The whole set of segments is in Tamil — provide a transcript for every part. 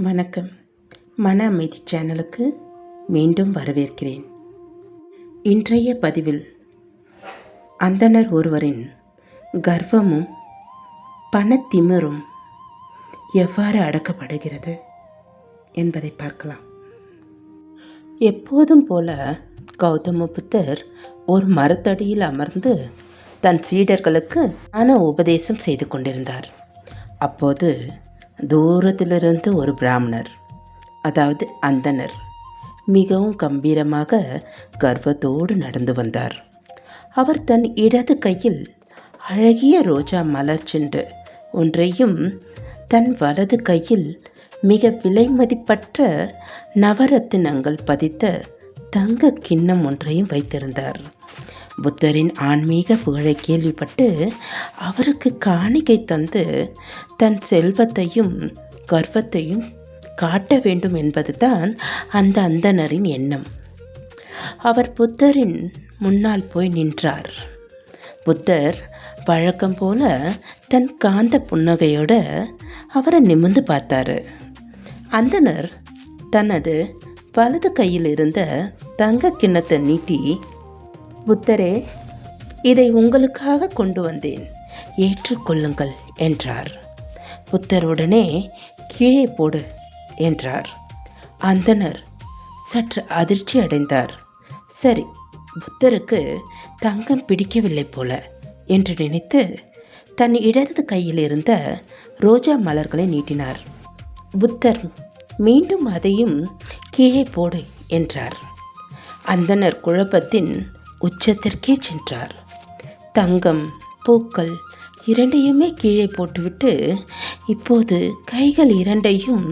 வணக்கம். மன அமைதி சேனலுக்கு மீண்டும் வரவேற்கிறேன். இன்றைய பதிவில் அந்தணர் ஒருவரின் கர்வமும் பணத்திமிரும் எவ்வாறு அடக்கப்படுகிறது என்பதை பார்க்கலாம். எப்போதும் போல கௌதம புத்தர் ஒரு மரத்தடியில் அமர்ந்து தன் சீடர்களுக்கு உபதேசம் செய்து கொண்டிருந்தார். அப்போது தூரத்திலிருந்து ஒரு பிராமணர், அதாவது அந்தணர், மிகவும் கம்பீரமாக கர்வத்தோடு நடந்து வந்தார். அவர் தன் இடது கையில் அழகிய ரோஜா மலர் செண்டு ஒன்றையும் தன் வலது கையில் மிக விலை மதிப்பற்ற நவரத்தினங்கள் பதித்த தங்க கிண்ணம் ஒன்றையும் வைத்திருந்தார். புத்தரின் ஆன்மீக புகழை கேள்விப்பட்டு அவருக்கு காணிக்கை தந்து தன் செல்வத்தையும் கர்வத்தையும் காட்ட வேண்டும் என்பதுதான் அந்த அந்தணரின் எண்ணம். அவர் புத்தரின் முன்னால் போய் நின்றார். புத்தர் வழக்கம் போல தன் காந்த புன்னகையோட அவரை நிமிர்ந்து பார்த்தாரு. அந்தணர் தனது வலது கையில் இருந்த தங்க கிண்ணத்தை நீட்டி, புத்தரே, இதை உங்களுக்காக கொண்டு வந்தேன், ஏற்றுக்கொள்ளுங்கள் என்றார். புத்தர் உடனே கீழே போடு என்றார். அந்தணர் சற்று அதிர்ச்சி அடைந்தார். சரி, புத்தருக்கு தங்கம் பிடிக்கவில்லை போல என்று நினைத்து தன் இடது கையில் இருந்த ரோஜா மலர்களை நீட்டினார். புத்தர் மீண்டும் அதையும் கீழே போடு என்றார். அந்தணர் குழப்பத்தின் உச்சத்திற்கே சென்றார். தங்கம், பூக்கள் இரண்டையுமே கீழே போட்டுவிட்டு இப்போது கைகள் இரண்டையும்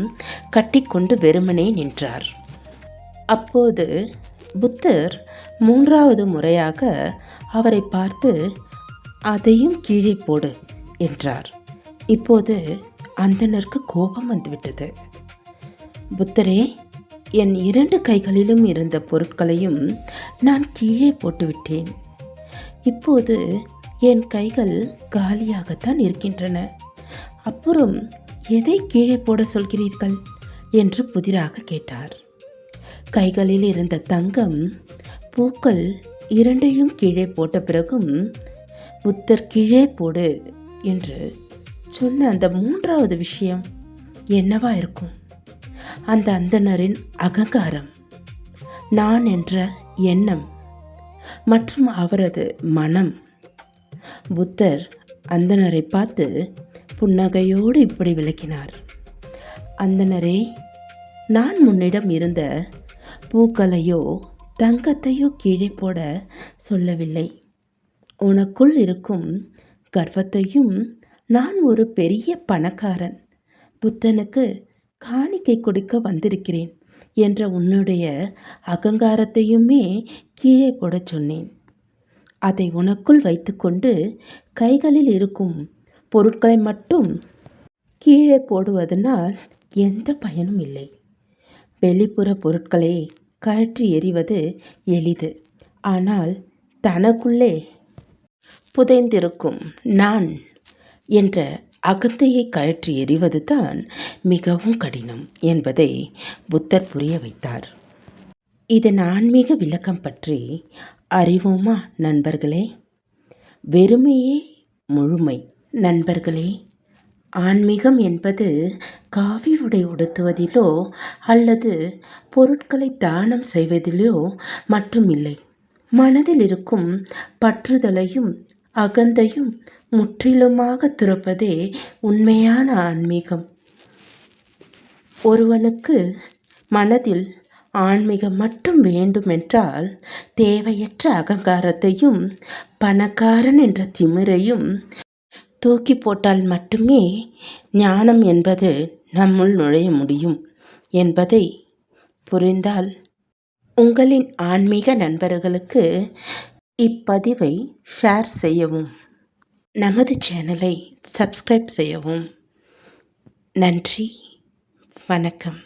கட்டிக்கொண்டு வெறுமனே நின்றார். அப்போது புத்தர் மூன்றாவது முறையாக அவரை பார்த்து, அதையும் கீழே போடு என்றார். இப்போது அந்தணருக்கு கோபம் வந்துவிட்டது. புத்தரே, என் இரண்டு கைகளிலும் இருந்த பொருட்களையும் நான் கீழே போட்டுவிட்டேன். இப்போது என் கைகள் காலியாகத்தான் இருக்கின்றன. அப்புறம் எதை கீழே போட சொல்கிறீர்கள் என்று புதிராக கேட்டார். கைகளில் இருந்த தங்கம், பூக்கள் இரண்டையும் கீழே போட்ட பிறகும் புத்தர் கீழே போடு என்று சொன்ன அந்த மூன்றாவது விஷயம் என்னவா இருக்கும்? அந்த அந்தணரின் அகங்காரம், நான் என்ற எண்ணம் மற்றும் அவரது மனம். புத்தர் அந்தணரை பார்த்து புன்னகையோடு இப்படி விளக்கினார். அந்தணரே, நான் முன்னிடம் இருந்த பூக்களையோ தங்கத்தையோ கீழே போட சொல்லவில்லை. உனக்குள் இருக்கும் கர்வத்தையும், நான் ஒரு பெரிய பணக்காரன், புத்தனுக்கு காணிக்கை கொடுக்க வந்திருக்கிறேன் என்ற உன்னுடைய அகங்காரத்தையுமே கீழே போட சொன்னேன். அதை உனக்குள் வைத்துக்கொண்டு கைகளில் இருக்கும் பொருட்களை மட்டும் கீழே போடுவதனால் எந்த பயனும் இல்லை. வெளிப்புற பொருட்களை கழற்றி எறிவது எளிது. ஆனால் தனக்குள்ளே புதைந்திருக்கும் நான் என்ற அகந்தையை கழற்றி எறிவது தான் மிகவும் கடினம் என்பதை புத்தர் புரிய வைத்தார். இதன் ஆன்மீக விளக்கம் பற்றி அறிவோமா நண்பர்களே? வெறுமையே முழுமை. நண்பர்களே, ஆன்மீகம் என்பது காவி உடை உடுத்துவதிலோ அல்லது பொருட்களை தானம் செய்வதிலோ மட்டுமில்லை. மனதில் இருக்கும் பற்றுதலையும் அகந்தையும் முற்றிலுமாக துறப்பதே உண்மையான ஆன்மீகம். ஒருவனுக்கு மனதில் ஆன்மீகம் மட்டும் வேண்டுமென்றால் தேவையற்ற அகங்காரத்தையும் பணக்காரன் என்ற திமிரையும் தூக்கி போட்டால் மட்டுமே ஞானம் என்பது நம்முள் நுழைய முடியும் என்பதை புரிந்தால் உங்களின் ஆன்மீக நண்பர்களுக்கு இப்பதிவை ஷேர் செய்யவும், நமது சேனலை சப்ஸ்கிரைப் செய்யவும். நன்றி, வணக்கம்.